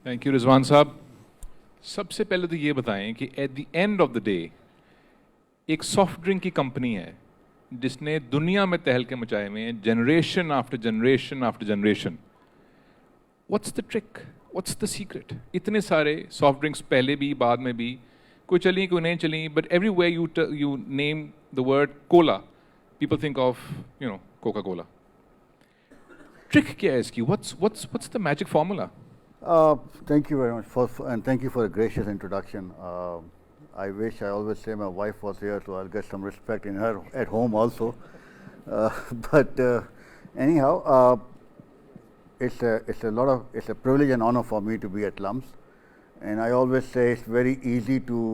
Thank you Rizwan साहब। सबसे पहले तो ये बताएं कि at the end of the day एक सॉफ्ट ड्रिंक की कंपनी है जिसने दुनिया में तहलके मचाए हुए हैं, generation after generation after generation. What's the trick, what's the secret? इतने सारे सॉफ्ट ड्रिंक्स पहले भी बाद में भी, कोई चली कोई नहीं चली, but everywhere you name the word Cola, people think of Coca Cola. Trick क्या है इसकी? What's the magic formula? Thank you very much and thank you for a gracious introduction. I wish I always say my wife was here, so I'll get some respect in her at home also. Uh, but anyhow, it's a privilege and honor for me to be at LUMS, and I always say it's very easy to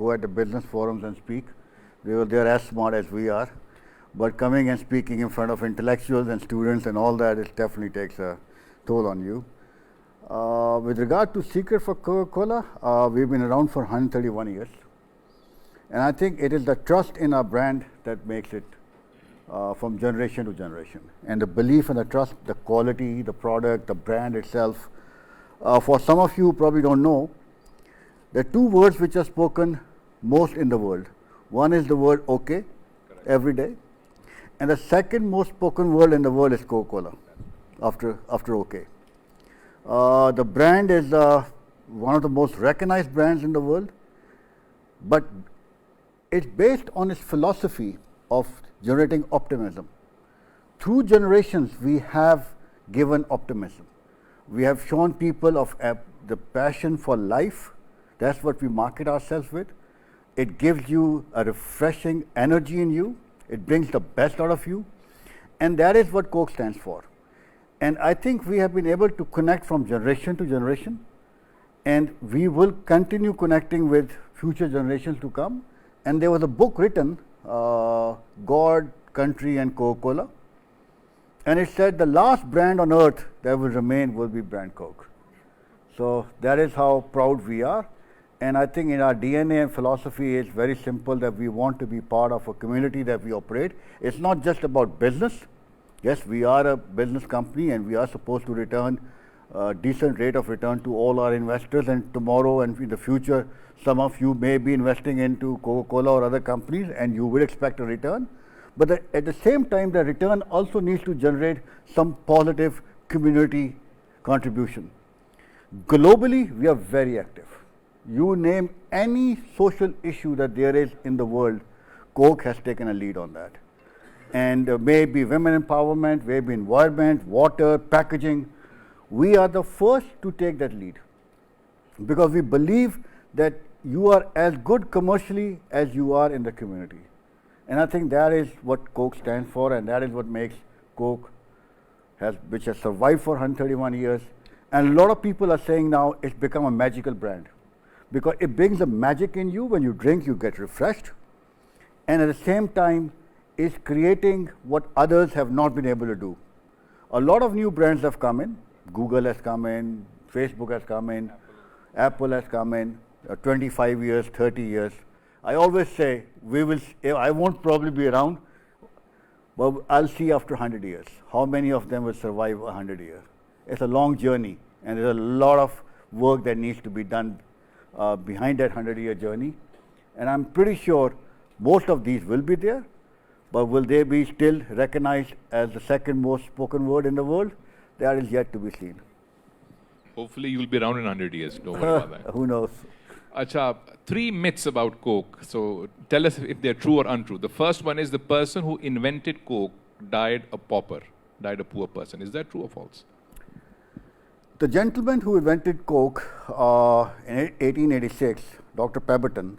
go at the business forums and speak. They're as smart as we are, but coming and speaking in front of intellectuals and students and all that, it definitely takes a toll on you. With regard to secret for Coca-Cola, we've been around for 131 years, and I think it is the trust in our brand that makes it from generation to generation, and the belief and the trust, the quality, the product, the brand itself. For some of you who probably don't know, there are two words which are spoken most in the world. One is the word okay every day, and the second most spoken word in the world is Coca-Cola after okay. The brand is one of the most recognized brands in the world, but it's based on its philosophy of generating optimism. Through generations, we have given optimism. We have shown people of the passion for life. That's what we market ourselves with. It gives you a refreshing energy in you. It brings the best out of you, and that is what Coke stands for. And I think we have been able to connect from generation to generation, and we will continue connecting with future generations to come. And there was a book written, God, Country and Coca-Cola, and it said the last brand on earth that will remain will be brand Coke. So that is how proud we are, and I think in our DNA and philosophy it's very simple that we want to be part of a community that we operate. It's not just about business. Yes, we are a business company and we are supposed to return a decent rate of return to all our investors, and tomorrow and in the future some of you may be investing into Coca-Cola or other companies and you will expect a return. But at the same time, the return also needs to generate some positive community contribution. Globally, we are very active. You name any social issue that there is in the world, Coke has taken a lead on that. And maybe women empowerment, maybe environment, water, packaging. We are the first to take that lead because we believe that you are as good commercially as you are in the community. And I think that is what Coke stands for, and that is what makes Coke, which has survived for 131 years. And a lot of people are saying now it's become a magical brand because it brings the magic in you. When you drink, you get refreshed, and at the same time, is creating what others have not been able to do. A lot of new brands have come in. Google has come in, Facebook has come in, Apple has come in, 25 years, 30 years. I always say I won't probably be around, but I'll see after 100 years how many of them will survive 100 years. It's a long journey, and there's a lot of work that needs to be done behind that 100-year journey. And I'm pretty sure most of these will be there. But will they be still recognized as the second most spoken word in the world? That is yet to be seen. Hopefully you'll be around in 100 years. Don't worry about that. Who knows? Acha, 3 myths about Coke. So tell us if they're true or untrue. The first one is the person who invented Coke died a pauper, died a poor person. Is that true or false? The gentleman who invented Coke in 1886, Dr. Pemberton,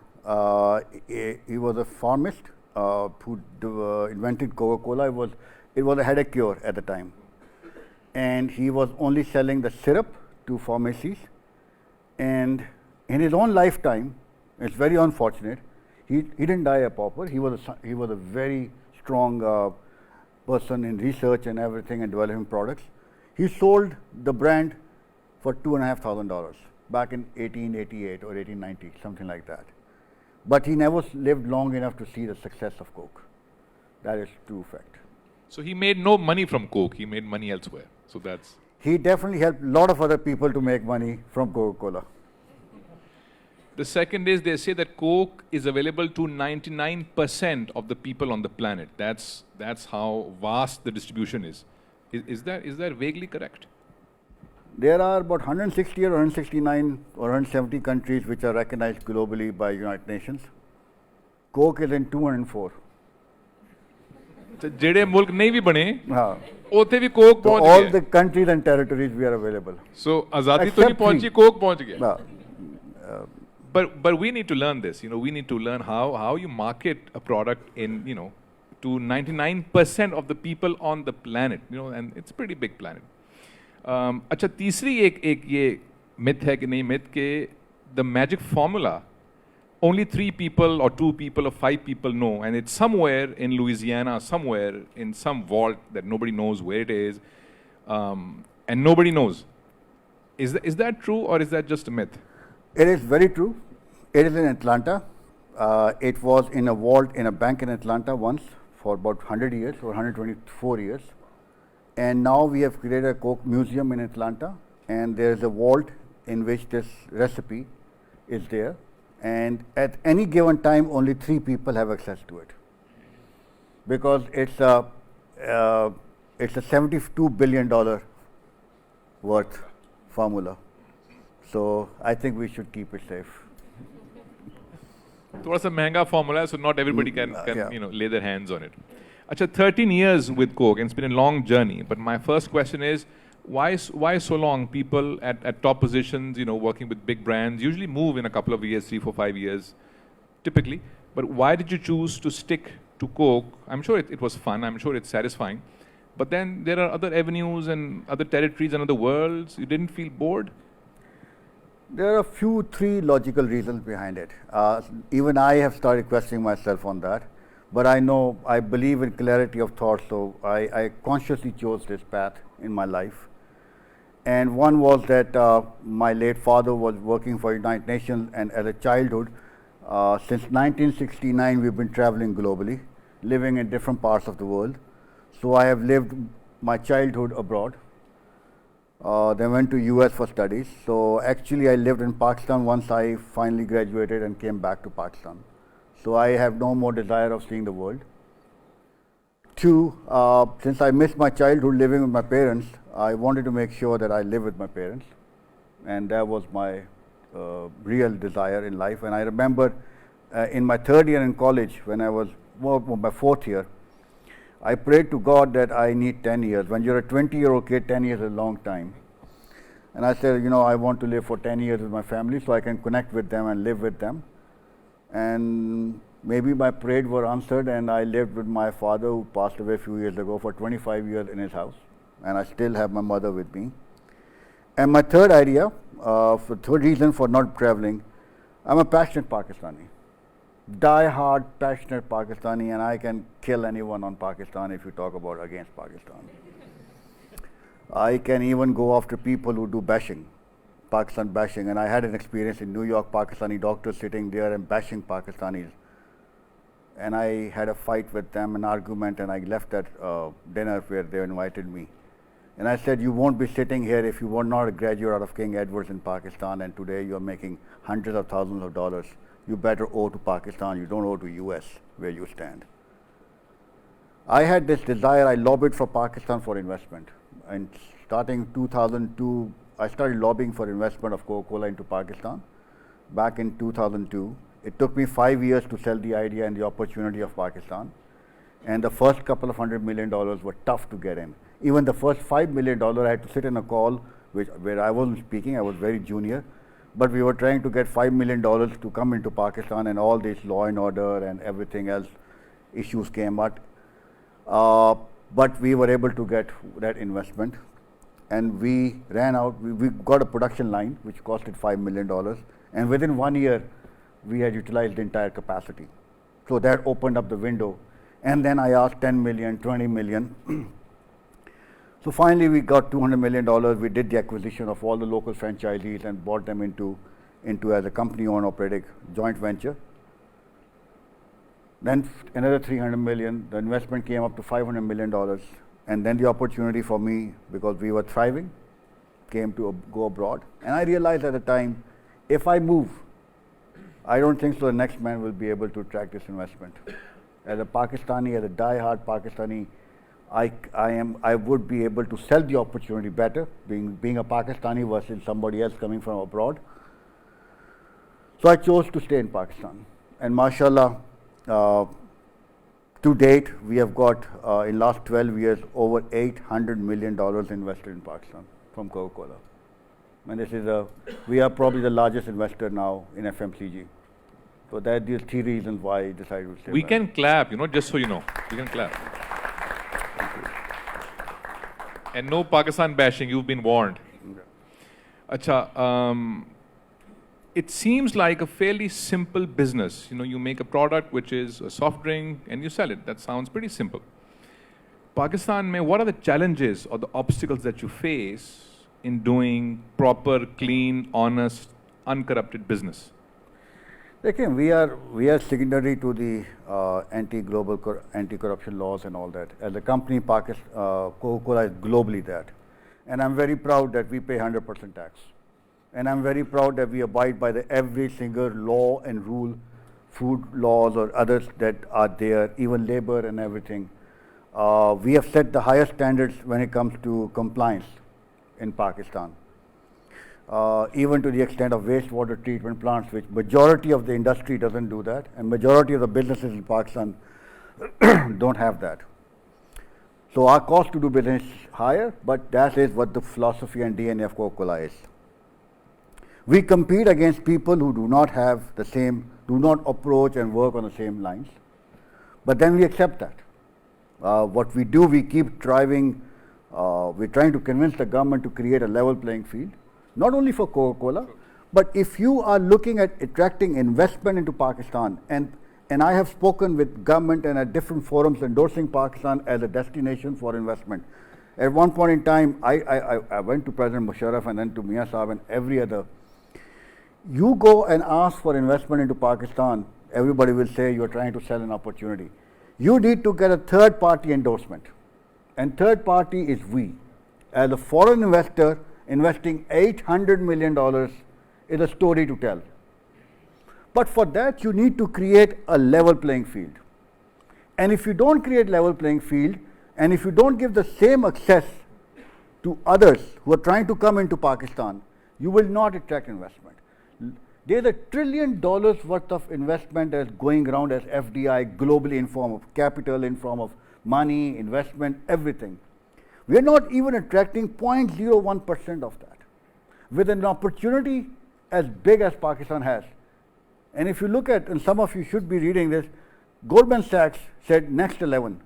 he was a pharmacist who invented Coca-Cola. It was a headache cure at the time, and he was only selling the syrup to pharmacies. And in his own lifetime, it's very unfortunate, he didn't die a pauper. He was a very strong person in research and everything and developing products. He sold the brand for $2,500 back in 1888 or 1890, something like that. But he never lived long enough to see the success of Coke. That is true fact. So he made no money from Coke. He made money elsewhere. So that's... He definitely helped a lot of other people to make money from Coca-Cola. The second is they say that Coke is available to 99% of the people on the planet. That's how vast the distribution is. Is that vaguely correct? There are about 160 or 169 or 170 countries which are recognized globally by United Nations. Coke is in 204. तो ਜਿਹੜੇ ਮੁਲਕ ਨਹੀਂ ਵੀ ਬਣੇ हाँ. ਉੱਥੇ ਵੀ Coke So ਪਹੁੰਚ all ਗਿਆ the countries and territories we are available. ਸੋ ਆਜ਼ਾਦੀ ਤੋਂ ਨਹੀਂ Except ਪਹੁੰਚੀ three. ਕੋਕ ਪਹੁੰਚ ਗਿਆ Uh, but we need to learn this. We need to learn how you market a product in to 99% of the people on the planet. And it's a pretty big planet. अच्छा तीसरी एक ये myth है कि नहीं myth के the magic formula only 3 people or 2 people or 5 people know, and it's somewhere in Louisiana, somewhere in some vault that nobody knows where it is, and nobody knows. Is that true or is that just a myth? It is very true. It is in Atlanta. It was in a vault in a bank in Atlanta once for about 100 years or 124 years. And now we have created a Coke museum in Atlanta, and there is a vault in which this recipe is there. And at any given time, only 3 people have access to it, because it's a $72 billion worth formula. So I think we should keep it safe. थोड़ा सा महंगा formula है, so not everybody can yeah. lay their hands on it. Acha, 13 years with Coke, and it's been a long journey. But my first question is, why so long? People at top positions, working with big brands, usually move in a couple of years, 3, 4, 5 years, typically. But why did you choose to stick to Coke? I'm sure it was fun. I'm sure it's satisfying. But then there are other avenues and other territories and other worlds. You didn't feel bored? There are 3 logical reasons behind it. Even I have started questioning myself on that. But I believe in clarity of thought, so I consciously chose this path in my life. And one was that my late father was working for United Nations, and as a childhood, since 1969, we've been traveling globally, living in different parts of the world. So I have lived my childhood abroad. Then went to US for studies. So actually I lived in Pakistan once I finally graduated and came back to Pakistan. So I have no more desire of seeing the world. 2, since I missed my childhood living with my parents, I wanted to make sure that I live with my parents. And that was my real desire in life. And I remember in my 3rd year in college, when I was my 4th year, I prayed to God that I need 10 years. When you're a 20-year-old kid, 10 years is a long time. And I said, I want to live for 10 years with my family so I can connect with them and live with them. And maybe my prayers were answered, and I lived with my father, who passed away a few years ago, for 25 years in his house. And I still have my mother with me. And my third idea, third reason for not traveling, I'm a passionate Pakistani. Die-hard, passionate Pakistani, and I can kill anyone on Pakistan if you talk about against Pakistan. I can even go after people who do bashing, Pakistan bashing, and I had an experience in New York, Pakistani doctors sitting there and bashing Pakistanis. And I had a fight with them, an argument, and I left that dinner where they invited me. And I said, you won't be sitting here if you were not a graduate out of King Edward's in Pakistan, and today you're making hundreds of thousands of dollars. You better owe to Pakistan, you don't owe to US, where you stand. I had this desire, I lobbied for Pakistan for investment. And starting 2002, I started lobbying for investment of Coca-Cola into Pakistan. Back in 2002, it took me 5 years to sell the idea and the opportunity of Pakistan. And the first couple of $100 million were tough to get in. Even the first $5 million, I had to sit in a call where I wasn't speaking, I was very junior. But we were trying to get $5 million to come into Pakistan, and all this law and order and everything else issues came out. But we were able to get that investment. And we ran out, we got a production line which costed $5 million. And within 1 year, we had utilized the entire capacity. So that opened up the window. And then I asked 10 million, 20 million. So finally we got $200 million. We did the acquisition of all the local franchisees and bought them into as a company-owned operating joint venture. Then another 300 million, the investment came up to $500 million. And then the opportunity for me, because we were thriving, came to go abroad. And I realized at the time, if I move, I don't think so the next man will be able to attract this investment. As a Pakistani, as a die-hard Pakistani, I would be able to sell the opportunity better, being a Pakistani versus somebody else coming from abroad. So I chose to stay in Pakistan. And mashallah, to date, we have got, in last 12 years, over $800 million invested in Pakistan from Coca-Cola. And we are probably the largest investor now in FMCG. So that these 3 reasons why I decided to stay. We can clap, just so you know. We can clap. And no Pakistan bashing, you've been warned. Acha, it seems like a fairly simple business. You make a product which is a soft drink and you sell it. That sounds pretty simple. Pakistan, what are the challenges or the obstacles that you face in doing proper, clean, honest, uncorrupted business? Again, we are signatory to the anti-corruption laws and all that. As a company, Coca-Cola is globally that. And I'm very proud that we pay 100% tax. And I'm very proud that we abide by every single law and rule, food laws or others that are there, even labor and everything. We have set the highest standards when it comes to compliance in Pakistan. Even to the extent of wastewater treatment plants, which majority of the industry doesn't do that, and majority of the businesses in Pakistan don't have that. So our cost to do business is higher, but that is what the philosophy and DNA of Coca-Cola is. We compete against people who do not have the same, do not approach and work on the same lines, but then we accept that. What we do, we keep driving, we're trying to convince the government to create a level playing field, not only for Coca-Cola, but if you are looking at attracting investment into Pakistan, and I have spoken with government and at different forums endorsing Pakistan as a destination for investment. At one point in time, I went to President Musharraf and then to Mia Saab and every other. You go and ask for investment into Pakistan, everybody will say you're trying to sell an opportunity. You need to get a third party endorsement. And third party is we. As a foreign investor, investing $800 million is a story to tell. But for that, you need to create a level playing field. And if you don't create level playing field, and if you don't give the same access to others who are trying to come into Pakistan, you will not attract investment. There's $1 trillion worth of investment that's going around as FDI globally in form of capital, in form of money, investment, everything. We are not even attracting 0.01% of that, with an opportunity as big as Pakistan has. And if you look at, and some of you should be reading this, Goldman Sachs said next 11.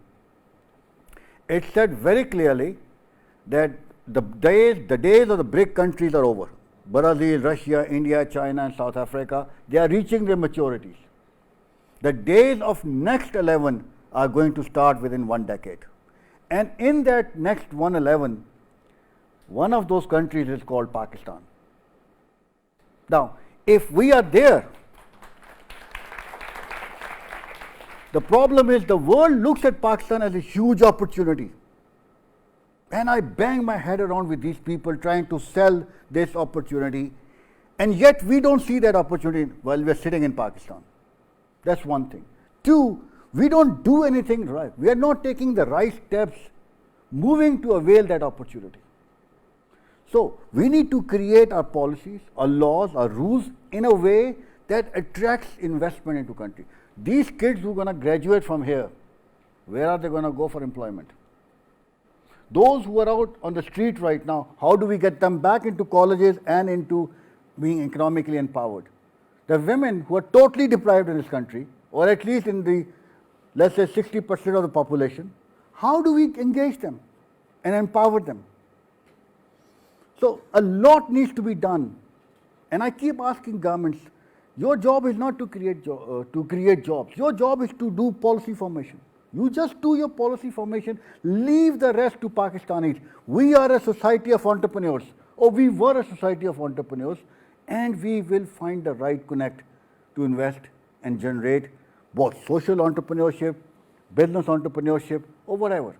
It said very clearly that the days of the BRIC countries are over. Brazil, Russia, India, China, and South Africa, they are reaching their maturities. The days of next 11 are going to start within 1 decade. And in that next 111, one of those countries is called Pakistan. Now, if we are there, the problem is the world looks at Pakistan as a huge opportunity. And I bang my head around with these people trying to sell this opportunity, and yet we don't see that opportunity while we're sitting in Pakistan. That's one thing. 2, we don't do anything right. We are not taking the right steps, moving to avail that opportunity. So we need to create our policies, our laws, our rules in a way that attracts investment into country. These kids who are going to graduate from here, where are they going to go for employment? Those who are out on the street right now, how do we get them back into colleges and into being economically empowered? The women who are totally deprived in this country, or at least in the, let's say 60% of the population, how do we engage them and empower them? So a lot needs to be done. And I keep asking governments, your job is not to create jobs. Your job is to do policy formation. You just do your policy formation, leave the rest to Pakistanis. We are a society of entrepreneurs, or we were a society of entrepreneurs, and we will find the right connect to invest and generate both social entrepreneurship, business entrepreneurship, or whatever.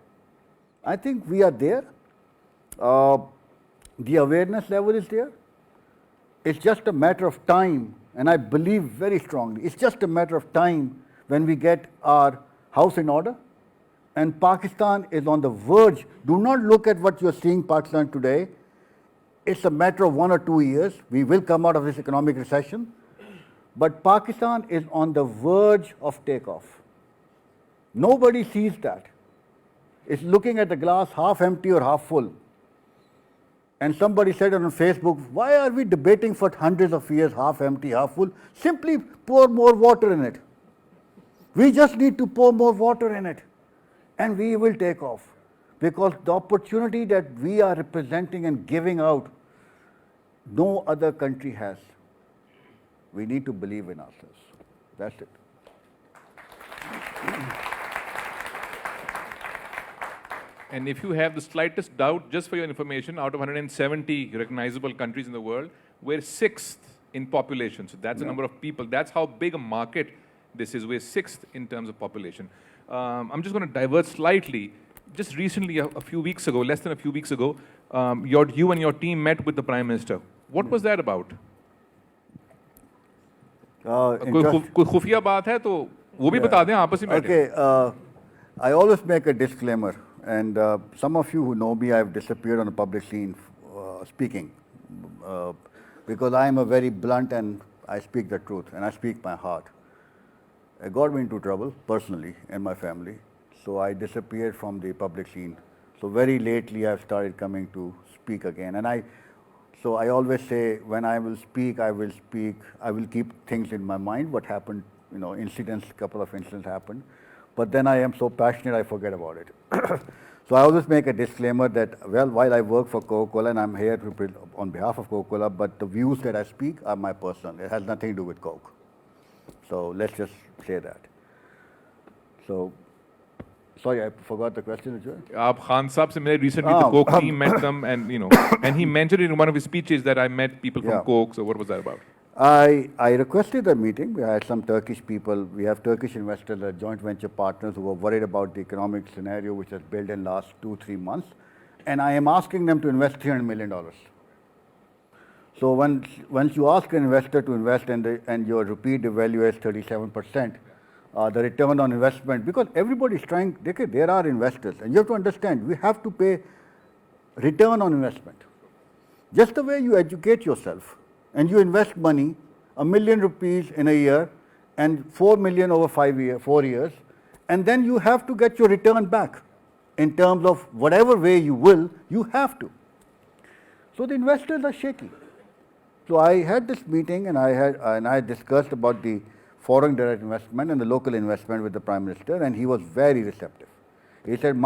I think we are there. The awareness level is there. It's just a matter of time, and I believe very strongly, it's just a matter of time when we get our house in order. And Pakistan is on the verge. Do not look at what you're seeing Pakistan today. It's a matter of 1 or 2 years. We will come out of this economic recession. But Pakistan is on the verge of takeoff. Nobody sees that. It's looking at the glass half empty or half full. And somebody said on Facebook, why are we debating for hundreds of years, half empty, half full? Simply pour more water in it. We just need to pour more water in it, and we will take off. Because the opportunity that we are representing and giving out, no other country has. We need to believe in ourselves. That's it. And if you have the slightest doubt, just for your information, out of 170 recognizable countries in the world, we're 6th in population. So that's the number of people. That's how big a market this is. We're 6th in terms of population. I'm just going to divert slightly. Just recently, a few weeks ago, less than a few weeks ago, you and your team met with the Prime Minister. What was that about? कोई खुफिया बात है तो वो भी बता दें आपस में बैठे. Okay, I always make a disclaimer, and some of you who know me, I've disappeared on a public scene speaking because I am a very blunt and I speak the truth and I speak my heart. It got me into trouble personally and my family, so I disappeared from the public scene. So very lately I've started coming to speak again, and so I always say when I will speak, I will keep things in my mind, what happened, couple of incidents happened, but then I am so passionate I forget about it. So I always make a disclaimer that, well, while I work for Coca-Cola and I'm here on behalf of Coca-Cola, but the views that I speak are my personal. It has nothing to do with Coke. So let's just say that. So, sorry, I forgot the question. आप खान साहब से मिले recently, the Coke team met them, and and he mentioned in one of his speeches that I met people from Coke. So what was that about? I requested a meeting. We had some Turkish people. We have Turkish investors, joint venture partners who were worried about the economic scenario which has built in last 2-3 months, and I am asking them to invest $300 million. So once you ask an investor to invest and your rupee devalues 37%, the return on investment, because everybody is trying, there are investors, and you have to understand, we have to pay return on investment. Just the way you educate yourself and you invest money, 1 million rupees in a year and 4 million over 4 years, and then you have to get your return back in terms of whatever way you will, you have to. So the investors are shaky. So I had this meeting and I discussed about the foreign direct investment and the local investment with the Prime Minister, and he was very receptive. He said,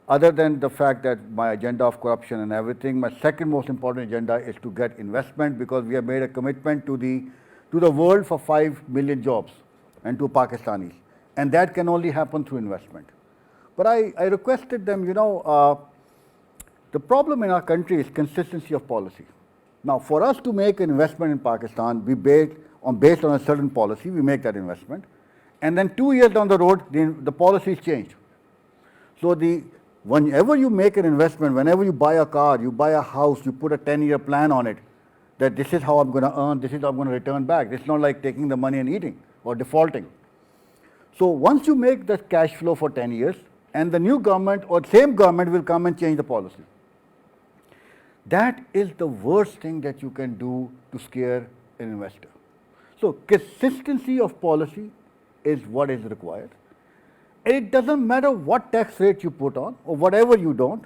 other than the fact that my agenda of corruption and everything, my second most important agenda is to get investment, because we have made a commitment to the world for 5 million jobs and to Pakistanis, and that can only happen through investment. But I requested them, the problem in our country is consistency of policy. Now, for us to make an investment in Pakistan, based on a certain policy, we make that investment, and then 2 years down the road, the policy is changed. So whenever you make an investment, whenever you buy a car, you buy a house, you put a 10-year plan on it, that this is how I'm going to earn, this is how I'm going to return back. It's not like taking the money and eating or defaulting. So once you make the cash flow for 10 years, and the new government or same government will come and change the policy. That is the worst thing that you can do to scare an investor. So consistency of policy is what is required. It doesn't matter what tax rate you put on or whatever you don't.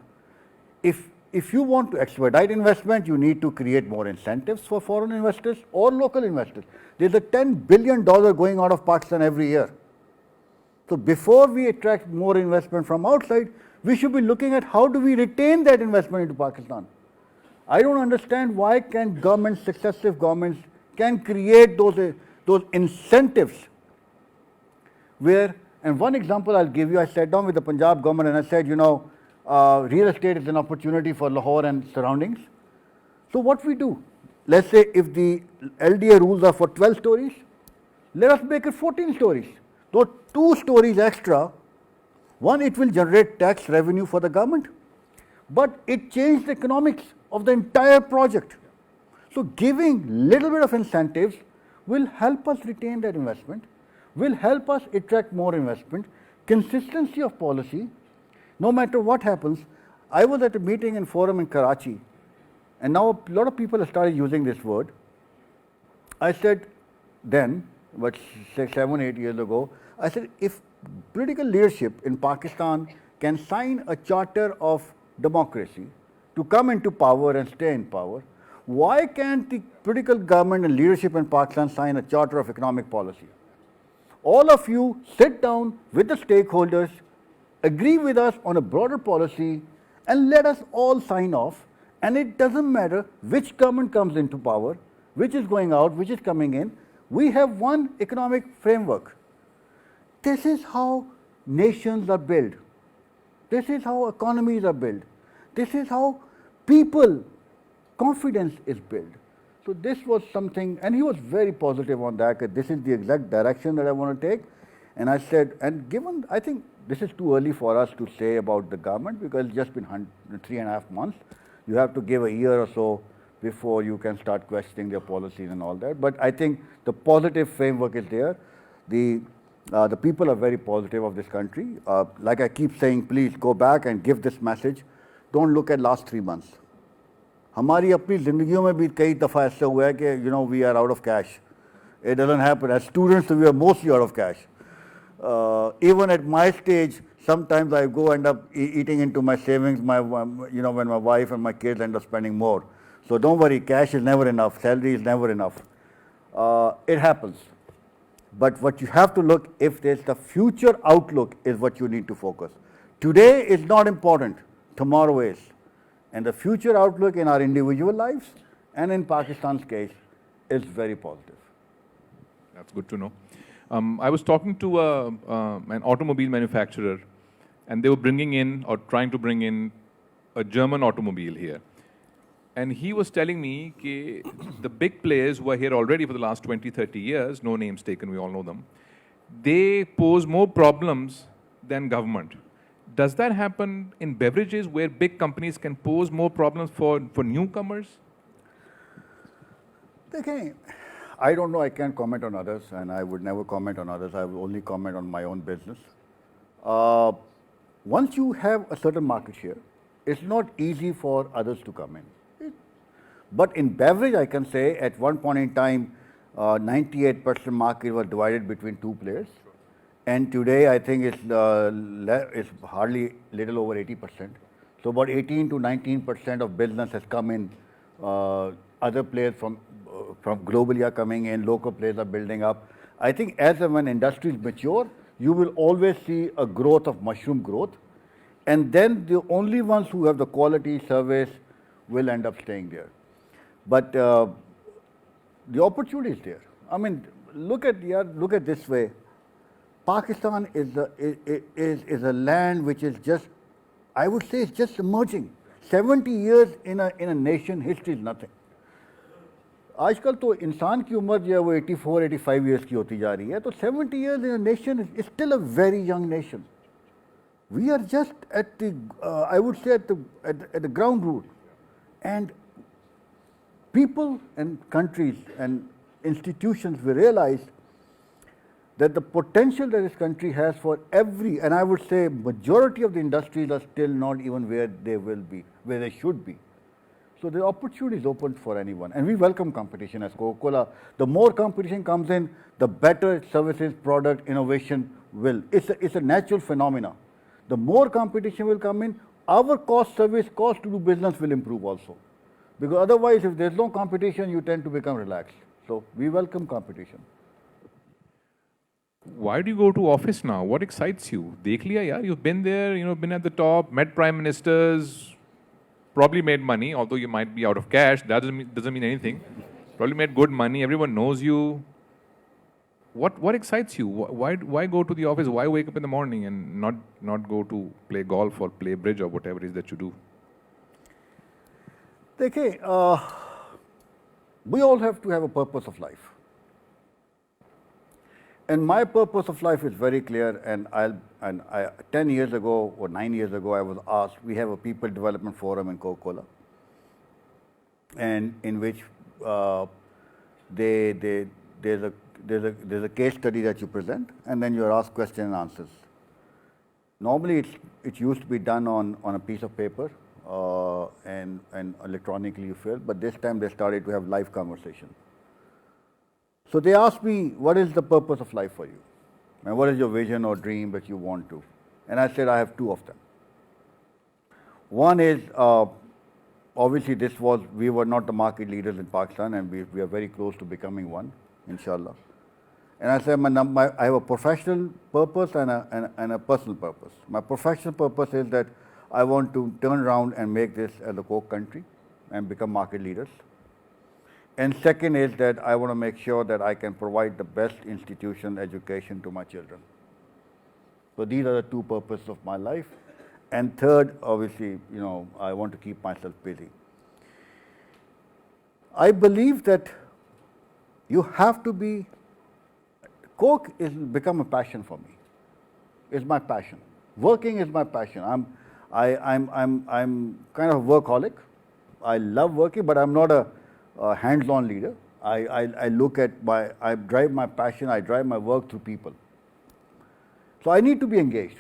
If you want to expedite investment, you need to create more incentives for foreign investors or local investors. There's a $10 billion going out of Pakistan every year. So before we attract more investment from outside, we should be looking at how do we retain that investment into Pakistan. I don't understand why can governments, successive governments, can create those incentives where, and one example I'll give you, I sat down with the Punjab government and I said, real estate is an opportunity for Lahore and surroundings. So what we do, let's say if the LDA rules are for 12 stories, let us make it 14 stories. Those 2 stories extra, one, it will generate tax revenue for the government, but it changed the economics of the entire project. So giving little bit of incentives will help us retain that investment, will help us attract more investment, consistency of policy, no matter what happens. I was at a meeting in forum in Karachi, and now a lot of people have started using this word. I said then, but 7, 8 years ago, I said if political leadership in Pakistan can sign a charter of democracy to come into power and stay in power, why can't the political government and leadership in Pakistan sign a charter of economic policy? All of you sit down with the stakeholders, agree with us on a broader policy, and let us all sign off. And it doesn't matter which government comes into power, which is going out, which is coming in. We have one economic framework. This is how nations are built. This is how economies are built. This is how people confidence is built. So this was something, and he was very positive on that, that this is the exact direction that I want to take. And I said, and given, I think this is too early for us to say about the government because it's just been 3.5 months. You have to give a year or so before you can start questioning their policies and all that. But I think the positive framework is there. The people are very positive of this country. Like I keep saying, please go back and give this message. Don't look at last 3 months. हमारी अपनी ज़िंदगियों में भी कई दफ़ा ऐसा हुआ है कि we are out of cash. It doesn't happen. As students, we are mostly out of cash. Even at my stage, sometimes I go end up eating into my savings. When my wife and my kids end up spending more. So don't worry, cash is never enough. Salary is never enough. It happens. But what you have to look, if there's the future outlook, is what you need to focus. Today is not important. Tomorrow is. And the future outlook in our individual lives and in Pakistan's case is very positive. That's good to know. I was talking to an automobile manufacturer, and they were bringing in or trying to bring in a German automobile here. And he was telling me that the big players who are here already for the last 20, 30 years, no names taken, we all know them, they pose more problems than government. Does that happen in beverages where big companies can pose more problems for newcomers? Okay. I don't know, I can't comment on others, and I would never comment on others. I will only comment on my own business. Once you have a certain market share, it's not easy for others to come in. But in beverage, I can say at one point in time, 98% market was divided between 2 players. And today, I think it's hardly little over 80%. So about 18 to 19% of business has come in. Other players from globally are coming in. Local players are building up. I think as and when industries mature, you will always see a growth of mushroom growth. And then the only ones who have the quality service will end up staying there. But the opportunity is there. I mean, look at this way. Pakistan is a land which is just, I would say, it's just emerging. 70 years in a nation history is nothing. आजकल तो इंसान की उम्र जो है वो 84, 85 years की होती जा रही है. तो 70 years in a nation is still a very young nation. We are just at the, I would say at the ground root, and people and countries and institutions will realize that the potential that this country has for every, and I would say majority of the industries are still not even where they will be, where they should be. So the opportunity is open for anyone, and we welcome competition as Coca-Cola. The more competition comes in, the better services, product, innovation will. It's a natural phenomena. The more competition will come in, our cost to do business will improve also. Because otherwise, if there's no competition, you tend to become relaxed. So we welcome competition. Why do you go to office now? What excites you? Dekh liya yaar, you've been there, been at the top, met prime ministers, probably made money, although you might be out of cash. That doesn't mean anything. Probably made good money. Everyone knows you. What excites you? Why go to the office? Why wake up in the morning and not go to play golf or play bridge or whatever it is that you do? Okay, we all have to have a purpose of life. And my purpose of life is very clear, and 10 years ago or 9 years ago, I was asked, we have a people development forum in Coca-Cola. and in which uh, they there's a case study that you present, and then you are asked question and answers. Normally, it used to be done on a piece of paper and electronically you fill, but this time they started to have live conversation. So they asked me, what is the purpose of life for you? And what is your vision or dream that you want to? And I said, I have two of them. One is, obviously we were not the market leaders in Pakistan, and we are very close to becoming one, inshallah. And I said, I have a professional purpose and a personal purpose. My professional purpose is that I want to turn around and make this as a Coke country and become market leaders. And second is that I want to make sure that I can provide the best institution education to my children. So these are the two purposes of my life. And third, obviously, I want to keep myself busy. I believe that you have to be. Coke is become a passion for me. It's my passion. Working is my passion. I'm kind of a workaholic. I love working, but I'm not a hands-on leader. I look at I drive my passion. I drive my work through people. So I need to be engaged.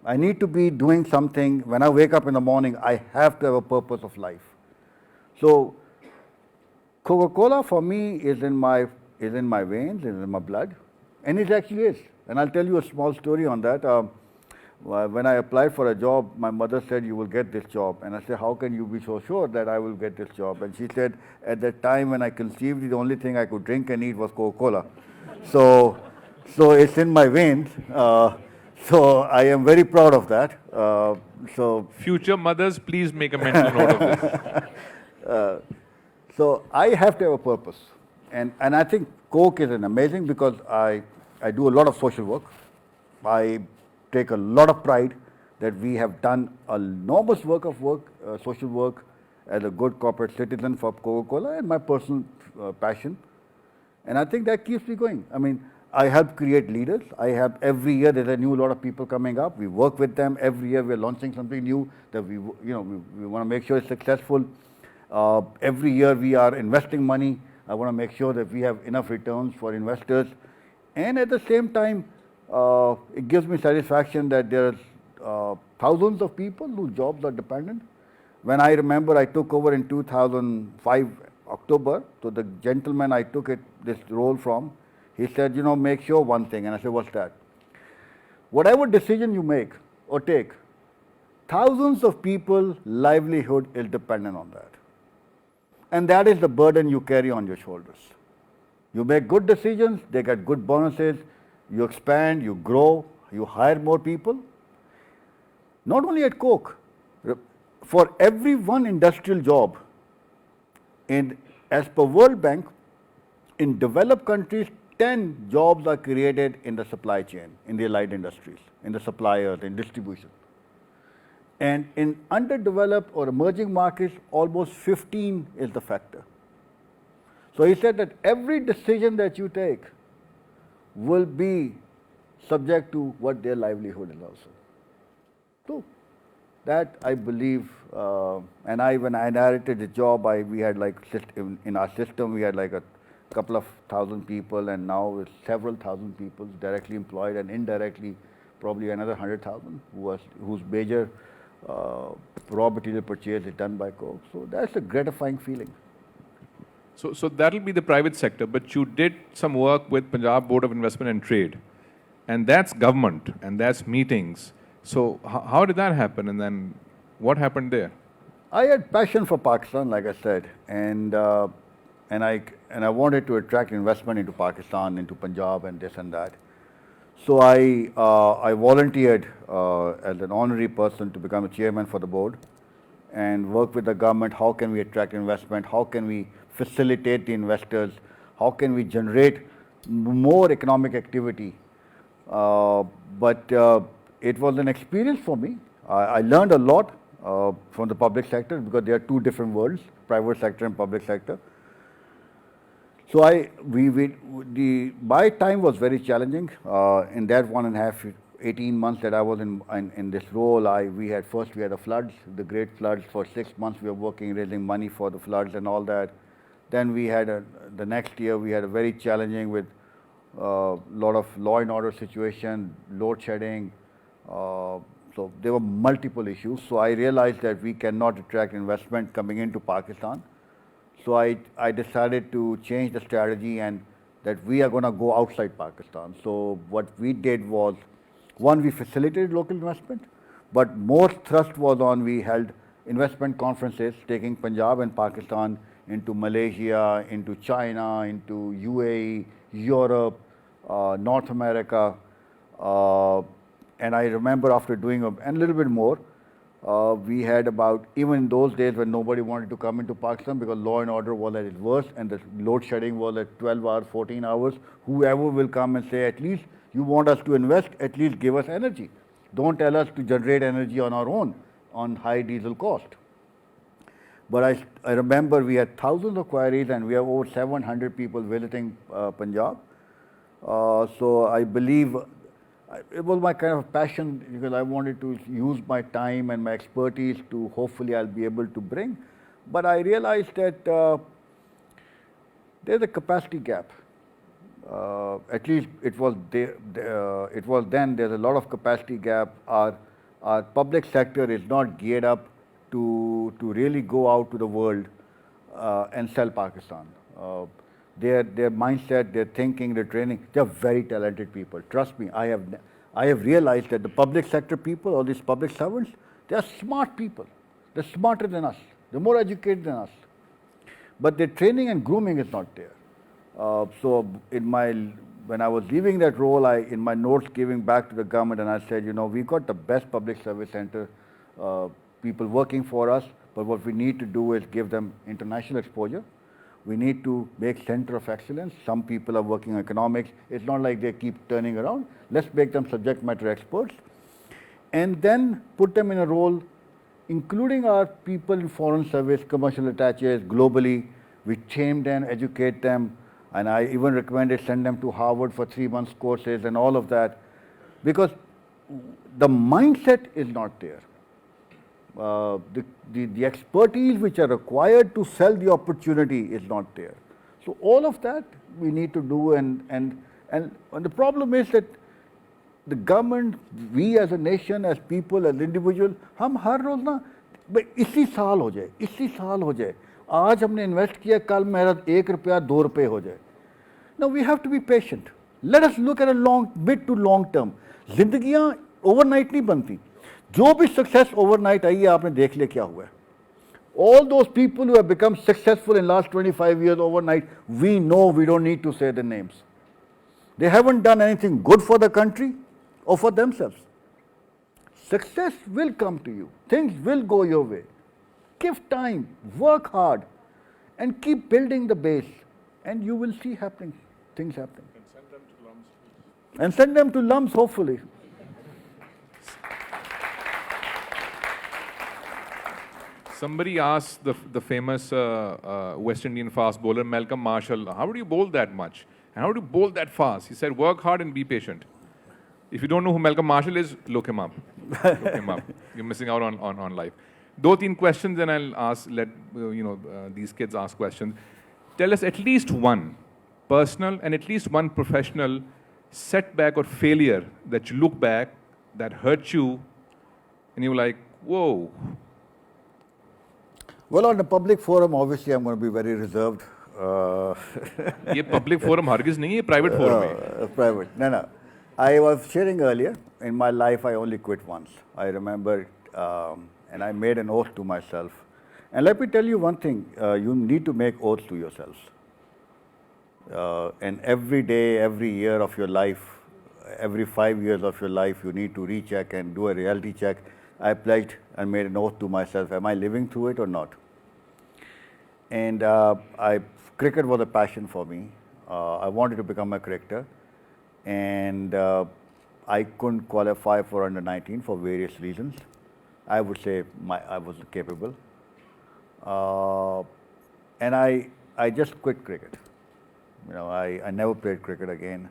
I need to be doing something. When I wake up in the morning, I have to have a purpose of life. So Coca-Cola for me is in my veins, is in my blood, and it actually is. And I'll tell you a small story on that. When I applied for a job, my mother said, "You will get this job." And I said, "How can you be so sure that I will get this job?" And she said, "At that time when I conceived, the only thing I could drink and eat was Coca-Cola." So it's in my veins. So I am very proud of that. So Future mothers, please make a mental note of this. So I have to have a purpose. And I think Coke is an amazing because I do a lot of social work. I take a lot of pride that we have done enormous social work as a good corporate citizen for Coca-Cola and my personal passion. And I think that keeps me going. I mean, I help create leaders. Every year there's a new lot of people coming up. We work with them. Every year we're launching something new that we want to make sure it's successful. Every year we are investing money. I want to make sure that we have enough returns for investors. And at the same time, it gives me satisfaction that there's thousands of people whose jobs are dependent. When I remember I took over in 2005, October, so the gentleman I took this role from, he said, make sure one thing. And I said, what's that? Whatever decision you make or take, thousands of people's livelihood is dependent on that. And that is the burden you carry on your shoulders. You make good decisions, they get good bonuses, you expand, you grow, you hire more people. Not only at Coke, for every one industrial job, as per World Bank, in developed countries, 10 jobs are created in the supply chain, in the allied industries, in the suppliers, in distribution. And in underdeveloped or emerging markets, almost 15 is the factor. So he said that every decision that you take will be subject to what their livelihood is also. So that I believe, and when I inherited the job, we had in our system, we had like a couple of thousand people, and now with several thousand people directly employed and indirectly probably another 100,000 whose major raw material purchase is done by Coke. So that's a gratifying feeling. So that'll be the private sector, but you did some work with Punjab Board of Investment and Trade, and that's government, and that's meetings. So how did that happen, and then what happened there? I had passion for Pakistan, like I said, and I wanted to attract investment into Pakistan, into Punjab, and this and that. So I volunteered as an honorary person to become a chairman for the board and work with the government. How can we attract investment? How can we facilitate the investors? How can we generate more economic activity? But it was an experience for me. I learned a lot from the public sector because there are two different worlds, private sector and public sector. So my time was very challenging. In that 1.5 18 months that I was in this role, we had the floods, the great floods. For 6 months we were working, raising money for the floods and all that. Then we had the next year we had a very challenging with lot of law and order situation, load shedding. So there were multiple issues. So I realized that we cannot attract investment coming into Pakistan. So I decided to change the strategy and that we are going to go outside Pakistan. So what we did was, one, we facilitated local investment, but more thrust was on we held investment conferences taking Punjab and Pakistan into Malaysia, into China, into UAE, Europe, North America. And I remember after doing a little bit more, we had about, even in those days when nobody wanted to come into Pakistan because law and order was at its worst and the load shedding was at 12 hours, 14 hours, whoever will come and say, at least you want us to invest, at least give us energy. Don't tell us to generate energy on our own on high diesel cost. But I remember we had thousands of queries and we have over 700 people visiting Punjab. So I believe it was my kind of passion because I wanted to use my time and my expertise to hopefully I'll be able to bring. But I realized that there's a capacity gap. At least it was then. There's a lot of capacity gap. Our public sector is not geared up to really go out to the world and sell Pakistan. Their mindset, their thinking, their training, they're very talented people. Trust me, I have realized that the public sector people, all these public servants, they are smart people. They're smarter than us. They're more educated than us. But their training and grooming is not there. So when I was leaving that role, in my notes giving back to the government, and I said, we got the best public service center, people working for us, but what we need to do is give them international exposure. We need to make center of excellence. Some people are working on economics. It's not like they keep turning around. Let's make them subject matter experts. And then put them in a role, including our people in foreign service, commercial attaches, globally. We train them, educate them. And I even recommended send them to Harvard for 3 months courses and all of that. Because the mindset is not there. The expertise which are required to sell the opportunity is not there. So all of that we need to do and the problem is that the government, we as a nation, as people, as individual, हम हर रोज ना इसी साल हो जाए आज हमने invest किया कल मेरा 1 रुपया 2 रुपये हो जाए. Now we have to be patient. Let us look at a mid to long term. जिंदगियां ओवरनाइट नहीं बनती. जो भी सक्सेस ओवरनाइट आई है आपने देख लिया क्या हुआ है. All those people who have become successful in last 25 years overnight, we know, we don't need to say the names. They haven't done anything good for the country or for themselves. Success will come to you. Things will go your way. Give time, work hard, and keep building the base, and you will see things happening. And send them to LUMS, hopefully. Somebody asked the famous West Indian fast bowler Malcolm Marshall, how do you bowl that much? And how do you bowl that fast? He said, work hard and be patient. If you don't know who Malcolm Marshall is, look him up. Look him up. You're missing out on life. 2-3 questions, and I'll ask, these kids ask questions. Tell us at least one personal and at least one professional setback or failure that you look back that hurt you, and you were like, whoa. Well, on the public forum, obviously, I'm going to be very reserved. ये public forum हरगिज़ नहीं है, private forum है. Private. No. I was sharing earlier, in my life, I only quit once. I remember, and I made an oath to myself. And let me tell you one thing, you need to make oaths to yourselves. And every day, every year of your life, every 5 years of your life, you need to recheck and do a reality check. I pledged and made an oath to myself, am I living through it or not? And cricket was a passion for me. I wanted to become a cricketer. And I couldn't qualify for under 19 for various reasons. I would say I wasn't capable. And I just quit cricket. I never played cricket again.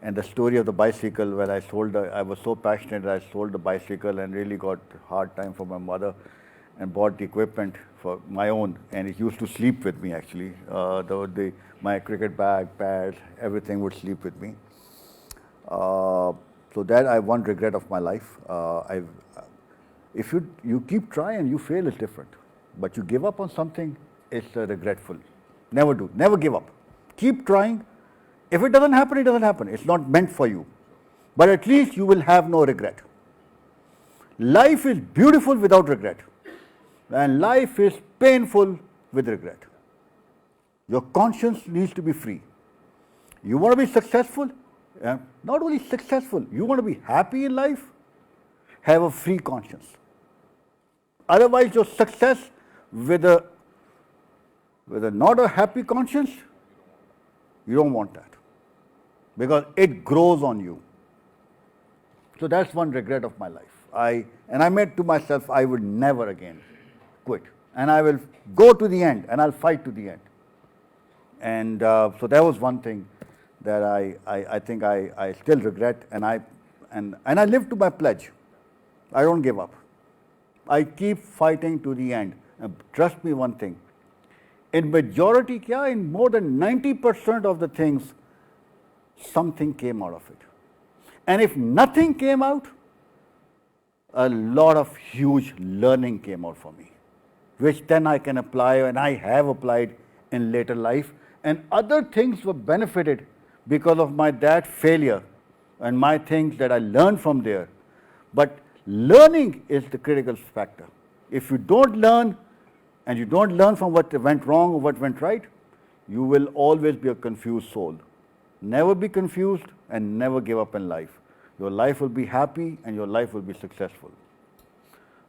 And the story of the bicycle, when I sold, I was so passionate that I sold the bicycle and really got hard time for my mother, and bought the equipment for my own. And it used to sleep with me actually. My cricket bag, pads, everything would sleep with me. So that I one regret of my life. If you keep trying, you fail is different. But you give up on something, it's regretful. Never do. Never give up. Keep trying. If it doesn't happen, it doesn't happen. It's not meant for you. But at least you will have no regret. Life is beautiful without regret. And life is painful with regret. Your conscience needs to be free. You want to be successful? Not only successful, you want to be happy in life? Have a free conscience. Otherwise, your success with a not a happy conscience, you don't want that. Because it grows on you. So that's one regret of my life. I made to myself, I would never again quit. And I will go to the end, and I'll fight to the end. And so that was one thing that I think I still regret, and I live to my pledge. I don't give up. I keep fighting to the end. And trust me one thing, in majority, in more than 90% of the things, something came out of it. And if nothing came out, a lot of huge learning came out for me, which then I can apply, and I have applied in later life. And other things were benefited because of that failure and my things that I learned from there. But learning is the critical factor. If you don't learn, and you don't learn from what went wrong or what went right, you will always be a confused soul. Never be confused and never give up in life. Your life will be happy and your life will be successful.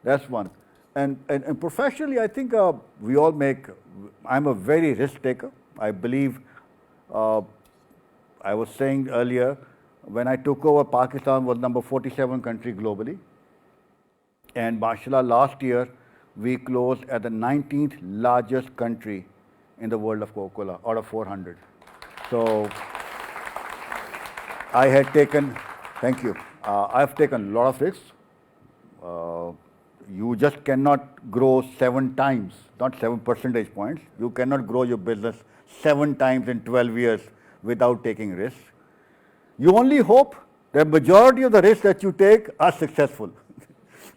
That's one. And professionally, I think we all I'm a very risk taker. I believe, I was saying earlier, when I took over, Pakistan was number 47 country globally. And mashallah, last year, we closed at the 19th largest country in the world of Coca-Cola out of 400. So I had taken, thank you, I've taken a lot of risks. You just cannot grow 7 times, not 7 percentage points. You cannot grow your business 7 times in 12 years without taking risks. You only hope the majority of the risks that you take are successful.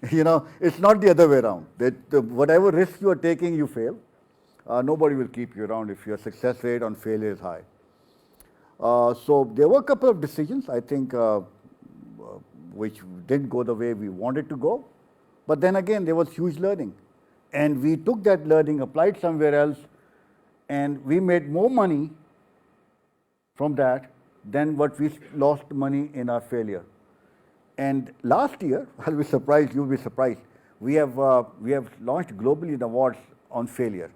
It's not the other way around. Whatever risk you are taking, you fail. Nobody will keep you around if your success rate on failure is high. So there were a couple of decisions, I think, which didn't go the way we wanted to go. But then again, there was huge learning. And we took that learning, applied somewhere else, and we made more money from that than what we lost money in our failure. And last year, I'll be surprised, you'll be surprised, we have launched globally the awards on failure.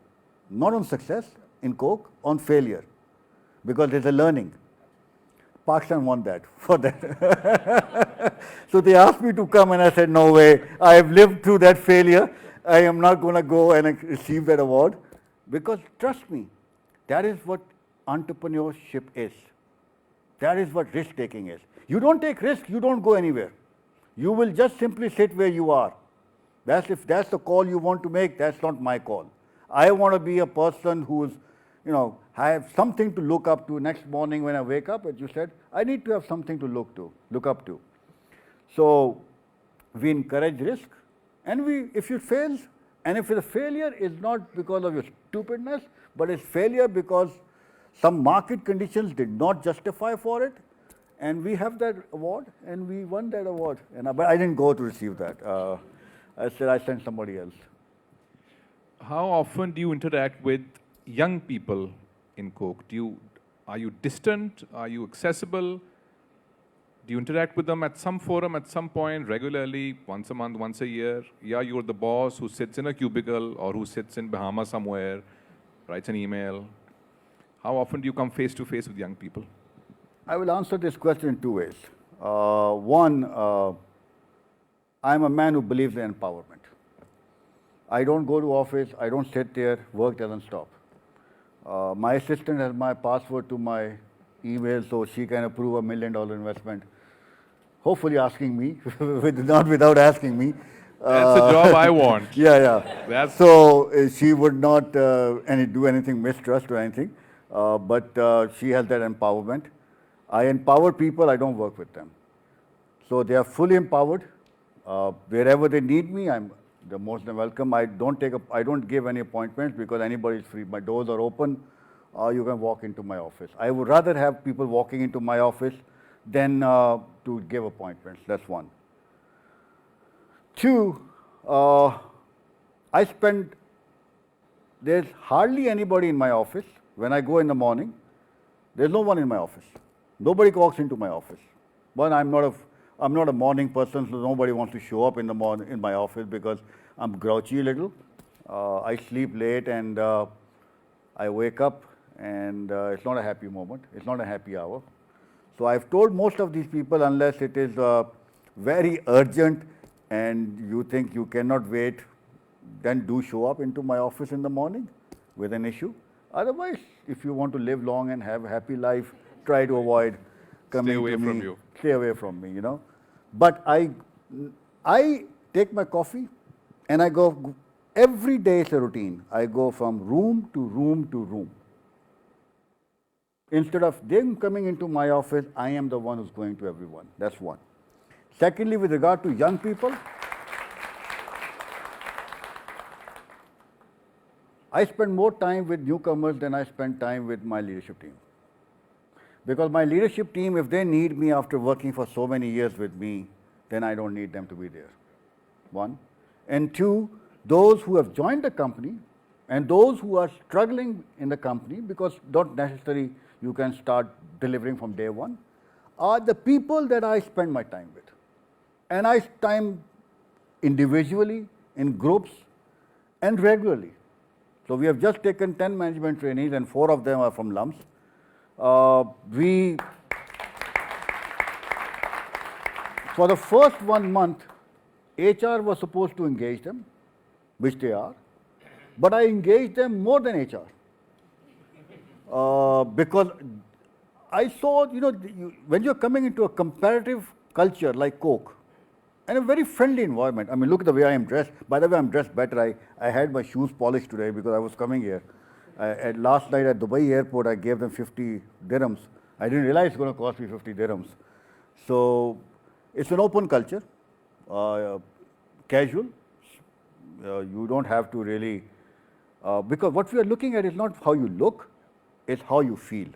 Not on success in Coke, on failure. Because there's a learning. Pakistan won that for that. So they asked me to come and I said, no way, I have lived through that failure. I am not going to go and receive that award. Because trust me, that is what entrepreneurship is. That is what risk taking is. You don't take risk, you don't go anywhere. You will just simply sit where you are. If that's the call you want to make, that's not my call. I want to be a person who's, have something to look up to next morning when I wake up. As you said, I need to have something to look up to. So we encourage risk, and if it fails, and if the failure is not because of your stupidness, but it's failure because some market conditions did not justify for it, and we have that award, and we won that award. But I didn't go to receive that. I said I sent somebody else. How often do you interact with young people in Coke? Are you distant? Are you accessible? Do you interact with them at some forum, at some point, regularly, once a month, once a year? Yeah, you're the boss who sits in a cubicle or who sits in Bahamas somewhere, writes an email. How often do you come face to face with young people? I will answer this question in 2 ways. One, I'm a man who believes in empowerment. I don't go to office, I don't sit there, work doesn't stop. My assistant has my password to my email so she can approve $1 million investment. Hopefully asking me, not without asking me. That's a job I want. Yeah, yeah. So she would not do anything mistrust or anything, but she has that empowerment. I empower people, I don't work with them. So they are fully empowered. Wherever they need me, I'm the most welcome. I don't give any appointments because anybody is free. My doors are open. You can walk into my office. I would rather have people walking into my office than to give appointments. That's one. Two, there's hardly anybody in my office. When I go in the morning, there's no one in my office. Nobody walks into my office. One, I'm not a morning person, so nobody wants to show up in the morning in my office because I'm grouchy a little. I sleep late and I wake up and it's not a happy moment. It's not a happy hour. So I've told most of these people, unless it is very urgent and you think you cannot wait, then do show up into my office in the morning with an issue. Otherwise, if you want to live long and have a happy life, try to avoid coming Stay away to me. from you. Stay away from me, you know. But I take my coffee and I go, every day is a routine. I go from room to room to room. Instead of them coming into my office, I am the one who's going to everyone. That's one. Secondly, with regard to young people, I spend more time with newcomers than I spend time with my leadership team. Because my leadership team, if they need me after working for so many years with me, then I don't need them to be there. One. And two, those who have joined the company and those who are struggling in the company, because not necessarily you can start delivering from day one, are the people that I spend my time with. And I time individually, in groups, and regularly. So we have just taken 10 management trainees and 4 of them are from LUMS. For the first 1 month, HR was supposed to engage them, which they are, but I engaged them more than HR. Because I saw, when you're coming into a comparative culture like Coke, and a very friendly environment. I mean, look at the way I am dressed. By the way, I'm dressed better. I had my shoes polished today because I was coming here. Last night at Dubai airport, I gave them 50 dirhams. I didn't realize it's going to cost me 50 dirhams. So it's an open culture, casual. You don't have to really, because what we are looking at is not how you look, it's how you feel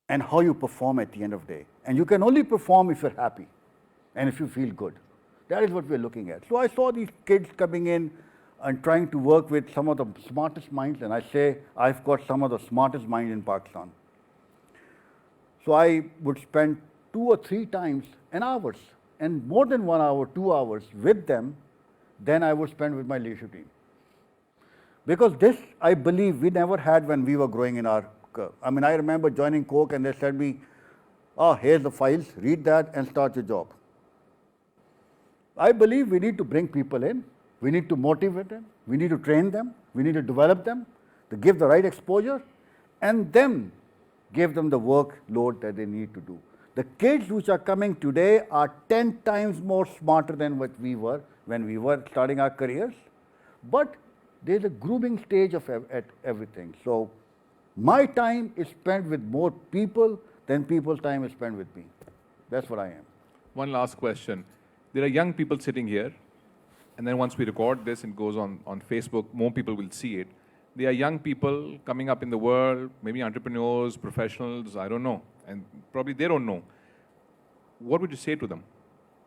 and how you perform at the end of the day. And you can only perform if you're happy and if you feel good. That is what we're looking at. So I saw these kids coming in and trying to work with some of the smartest minds, and I say I've got some of the smartest minds in Pakistan. So I would spend 2 or 3 times an hour, and more than 1 hour, 2 hours with them than I would spend with my leadership team. Because this, I believe, we never had when we were growing in our, I mean, I remember joining Coke and they said me, here's the files, read that and start your job. I believe we need to bring people in, we need to motivate them, we need to train them, we need to develop them, to give the right exposure, and then give them the workload that they need to do. The kids which are coming today are 10 times more smarter than what we were when we were starting our careers, but there's a grooming stage of everything. So my time is spent with more people than people's time is spent with me. That's what I am. One last question. There are young people sitting here, and then once we record this and goes on Facebook, more people will see it. There are young people coming up in the world, maybe entrepreneurs, professionals, I don't know, and probably they don't know. What would you say to them?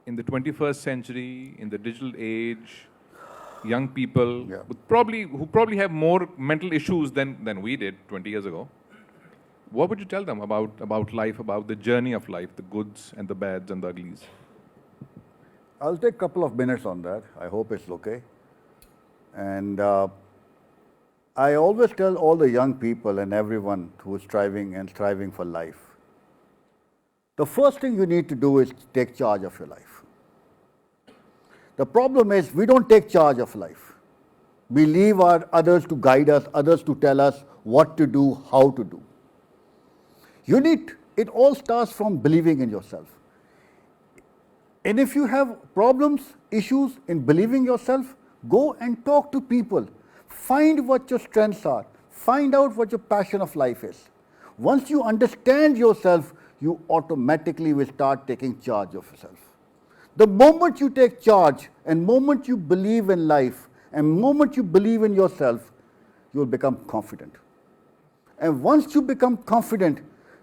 In the 21st century, in the digital age, young people who probably have more mental issues than we did 20 years ago. What would you tell them about life, about the journey of life, the goods and the bads and the uglies? I'll take a couple of minutes on that. I hope it's okay. And I always tell all the young people and everyone who is striving for life, the first thing you need to do is take charge of your life. The problem is we don't take charge of life. We leave others to guide us, others to tell us what to do, how to do. It all starts from believing in yourself. And if you have problems, issues in believing yourself, go and talk to people. Find what your strengths are. Find out what your passion of life is. Once you understand yourself, you automatically will start taking charge of yourself. The moment you take charge and moment you believe in life and moment you believe in yourself, you will become confident. And once you become confident,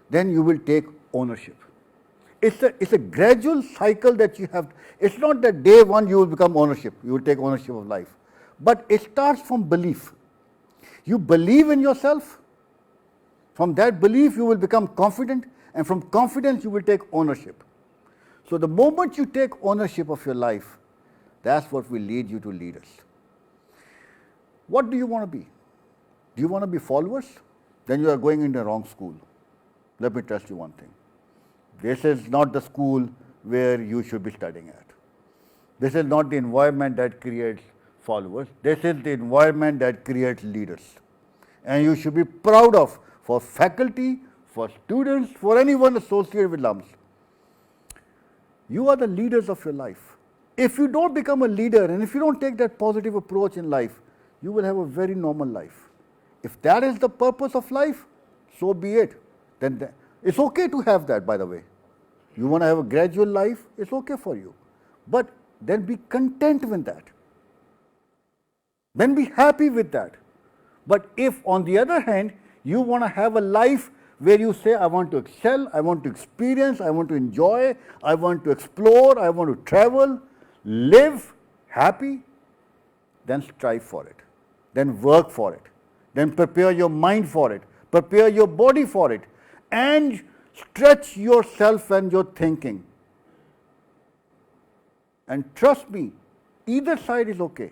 then you will take ownership. It's a gradual cycle that you have. It's not that day one you will become ownership, you will take ownership of life. But it starts from belief. You believe in yourself. From that belief, you will become confident. And from confidence, you will take ownership. So the moment you take ownership of your life, that's what will lead you to leaders. What do you want to be? Do you want to be followers? Then you are going into the wrong school. Let me tell you one thing. This is not the school where you should be studying at. This is not the environment that creates followers. This is the environment that creates leaders. And you should be proud of, for faculty, for students, for anyone associated with LUMS. You are the leaders of your life. If you don't become a leader and if you don't take that positive approach in life, you will have a very normal life. If that is the purpose of life, so be it. Then it's okay to have that, by the way. You want to have a gradual life, it's okay for you. But then be content with that. Then be happy with that. But if, on the other hand, you want to have a life where you say, I want to excel, I want to experience, I want to enjoy, I want to explore, I want to travel, live happy, then strive for it. Then work for it. Then prepare your mind for it. Prepare your body for it. And stretch yourself and your thinking. And trust me, either side is okay.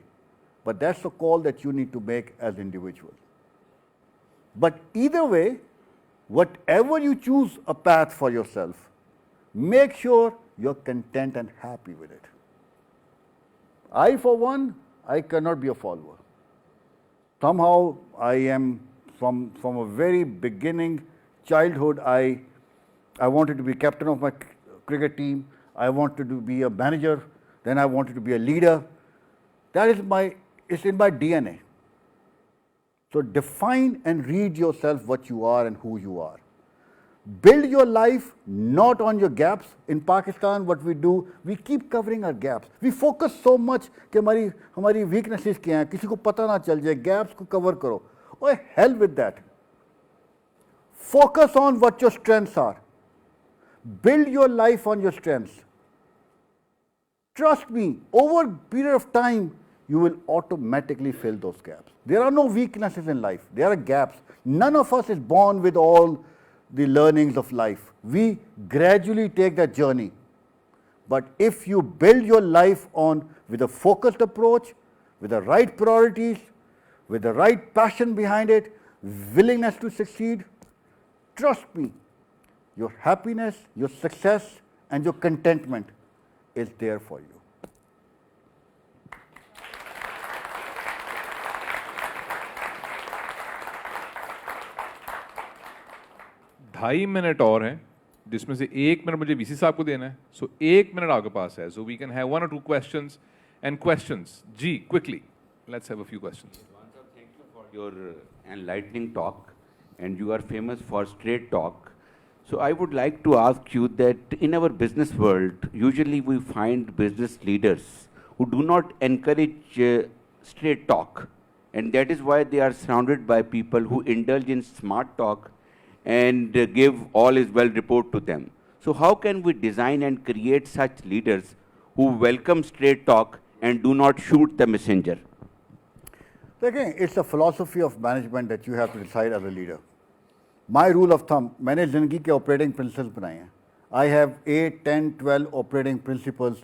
But that's a call that you need to make as individual. But either way, whatever you choose a path for yourself, make sure you're content and happy with it. I, for one, I cannot be a follower. Somehow I am, from a very beginning, childhood, I wanted to be captain of my cricket team. I wanted to be a manager. Then I wanted to be a leader. That is it's in my DNA. So define and read yourself what you are and who you are. Build your life not on your gaps. In Pakistan, what we do, we keep covering our gaps. We focus so much कि हमारी weaknesses क्या हैं, किसी को पता ना चल जाए, gaps को cover करो. Oh, hell with that. Focus on what your strengths are. Build your life on your strengths. Trust me, over a period of time, you will automatically fill those gaps. There are no weaknesses in life. There are gaps. None of us is born with all the learnings of life. We gradually take that journey. But if you build your life on with a focused approach, with the right priorities, with the right passion behind it, willingness to succeed, trust me, your happiness, your success, and your contentment is there for you. ढाई minute और हैं जिसमें से 1 minute मुझे VC साहब को देना है. सो 1 मिनट आपके पास है. So we can have 1 or 2 questions and questions. जी, quickly. Let's have a few questions. Thank you for your enlightening talk, and you are famous for straight talk. So I would like to ask you that in our business world, usually we find business leaders who do not encourage straight talk, and that is why they are surrounded by people who indulge in smart talk and give all is well report to them. So how can we design and create such leaders who welcome straight talk and do not shoot the messenger? Again, it's a philosophy of management that you have to decide as a leader. My rule of thumb, मैंने ज़िंदगी के operating principles बनाए हैं. I have 8, 10, 12 operating principles.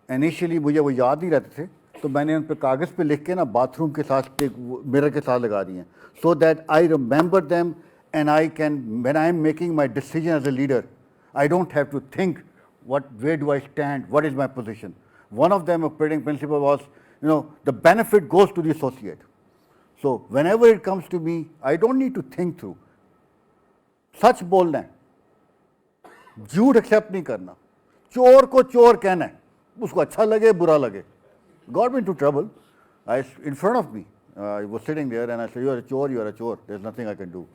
Initially मुझे वो याद नहीं रहते थे, तो मैंने उन पे कागज़ पे लिख के ना बाथरूम के साथ एक मिरर के साथ लगा दिए, so that I remember them. And I can, when I am making my decision as a leader, I don't have to think, where do I stand, what is my position. One of them, operating principle was, the benefit goes to the associate. So whenever it comes to me, I don't need to think through. सच बोलना है, झूठ accept नहीं करना, चोर को चोर कहना है, उसको अच्छा लगे बुरा लगे. Got me into trouble. In front of me, I was sitting there and I said, "You are a chore, you are a chore. There's nothing I can do."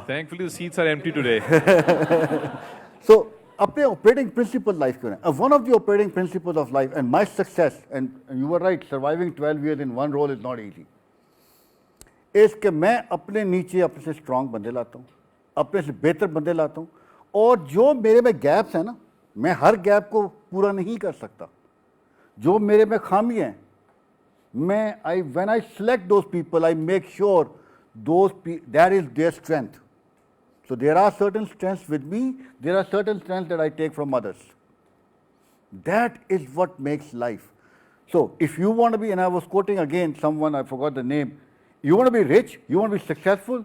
Thankfully, the seats are empty today. So, अपने operating principle life क्यों है? One of the operating principles of life and my success, and you were right, surviving 12 years in one role is not easy. is कि मैं अपने नीचे अपने से strong बंदे लाता हूँ, अपने से बेहतर बंदे लाता हूँ, और जो मेरे में गैप्स हैं ना, मैं हर गैप को पूरा नहीं कर सकता. जो मेरे में खामी है, मैं when I select those people, I make sure that is their strength. So there are certain strengths with me, there are certain strengths that I take from others. That is what makes life. So if you want to be, and I was quoting again someone, I forgot the name, you want to be rich, you want to be successful,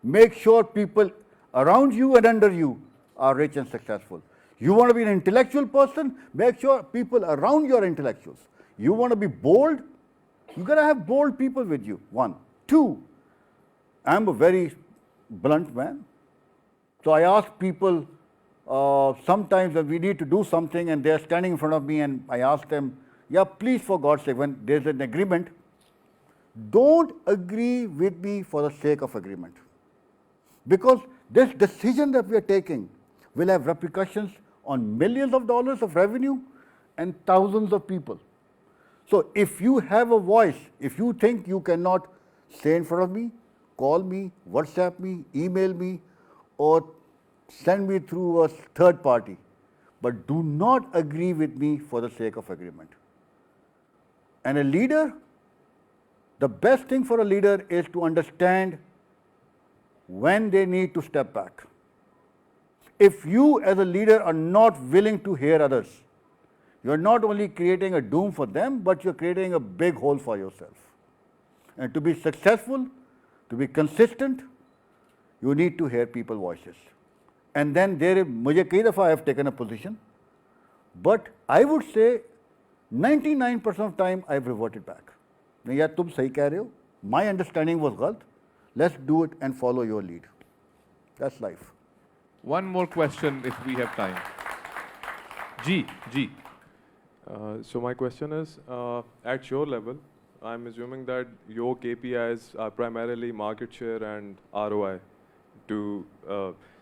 make sure people around you and under you are rich and successful. You want to be an intellectual person, make sure people around you are intellectuals. You want to be bold, you got to have bold people with you, one. Two, I'm a very blunt man. So I ask people sometimes that we need to do something and they're standing in front of me and I ask them, yeah, please for God's sake, when there's an agreement, don't agree with me for the sake of agreement. Because this decision that we are taking will have repercussions on millions of dollars of revenue and thousands of people. So if you have a voice, if you think you cannot stay in front of me, call me, WhatsApp me, email me, or send me through a third party. But do not agree with me for the sake of agreement. And a leader, the best thing for a leader is to understand when they need to step back. If you as a leader are not willing to hear others, you're not only creating a doom for them, but you're creating a big hole for yourself. And to be successful, to be consistent, you need to hear people's voices. And then मुझे कई दफ़ा I have taken a position, but I would say 99% of time I've reverted back. नहीं यार तुम सही कह रहे हो, my understanding was गलत, let's do it and follow your lead. That's life. One more question if we have time. G. So my question is, at your level, I'm assuming that your KPIs are primarily market share and ROI.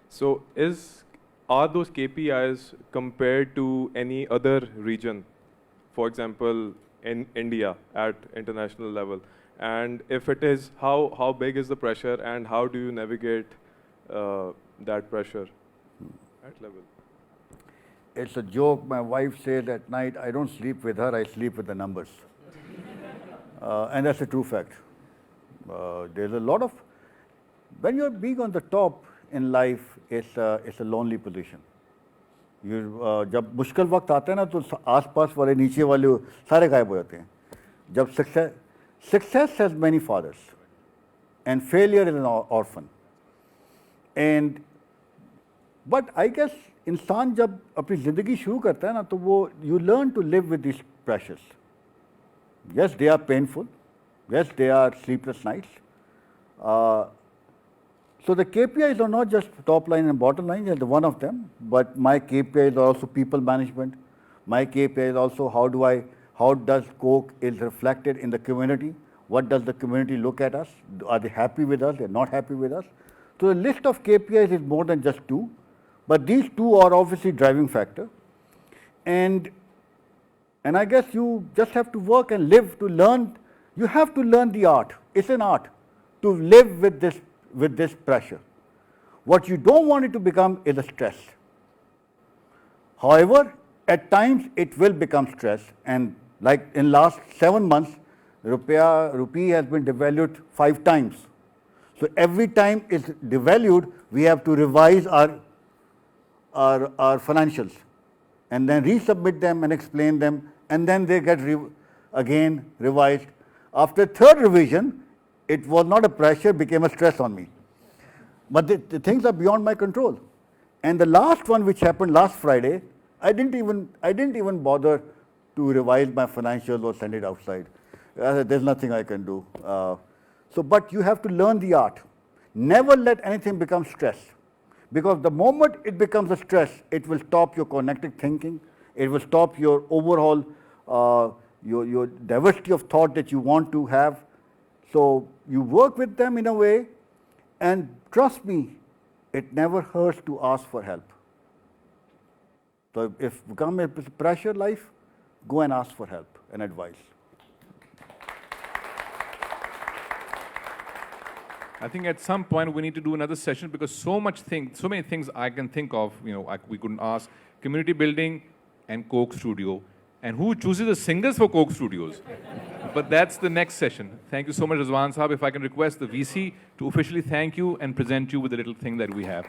So are those KPIs compared to any other region, for example, in India at international level? And if it is, how big is the pressure and how do you navigate that pressure at level? It's a joke. My wife says at night, I don't sleep with her, I sleep with the numbers. And that's a true fact. There's a lot of, when you're being on the top in life, it's a lonely position. जब मुश्किल वक्त आता है ना तो आसपास वाले नीचे वाले सारे गायब हो जाते हैं. जब success has many fathers and failure is an orphan. But I guess इंसान जब अपनी ज़िंदगी शुरू करता है ना तो वो you learn to live with these pressures. Yes, they are painful. Yes, they are sleepless nights. So the KPIs are not just top line and bottom line, they're one of them. But my KPIs are also people management. My KPI is also how does Coke is reflected in the community? What does the community look at us? Are they happy with us? They're not happy with us. So the list of KPIs is more than just two. But these two are obviously driving factor. And I guess you just have to work and live to learn. You have to learn the art. It's an art to live with this pressure. What you don't want it to become is a stress. However, at times it will become stress. And like in last 7 months, rupee has been devalued 5 times. So every time it's devalued, we have to revise our financials and then resubmit them and explain them, and then they get again revised. After third revision, it was not a pressure, became a stress on me. But the things are beyond my control. And the last one, which happened last Friday, I didn't even bother to revise my financials or send it outside. There's nothing I can do. But you have to learn the art. Never let anything become stress. Because the moment it becomes a stress, it will stop your connected thinking, it will stop your overall, your diversity of thought that you want to have. So you work with them in a way, and trust me, it never hurts to ask for help. So if you come with pressure life, go and ask for help and advice. I think at some point we need to do another session because so many things I can think of, we couldn't ask. Community building and Coke Studio. And who chooses the singers for Coke Studios? But that's the next session. Thank you so much, Rizwan Saab. If I can request the VC to officially thank you and present you with the little thing that we have.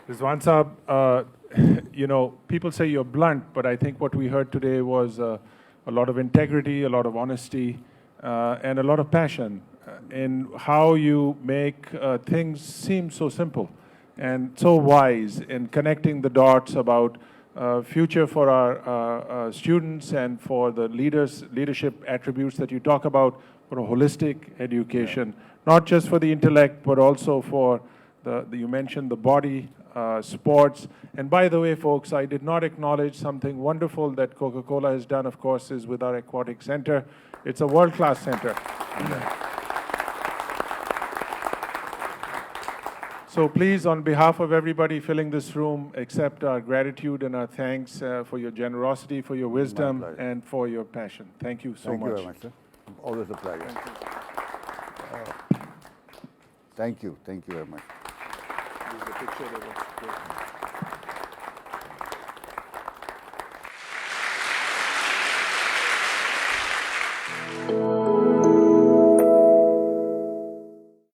Rizwan Saab, people say you're blunt, but I think what we heard today was a lot of integrity, a lot of honesty, and a lot of passion in how you make things seem so simple and so wise in connecting the dots about future for our students and for the leadership attributes that you talk about for a holistic education, not just for the intellect, but also for you mentioned the body, sports. And by the way, folks, I did not acknowledge something wonderful that Coca-Cola has done, of course, is with our aquatic center. It's a world-class center. So please, on behalf of everybody filling this room, accept our gratitude and our thanks for your generosity, for your wisdom, pleasure. and for your passion. Thank you so much. Thank you very much, sir. Always a pleasure. Thank you very much.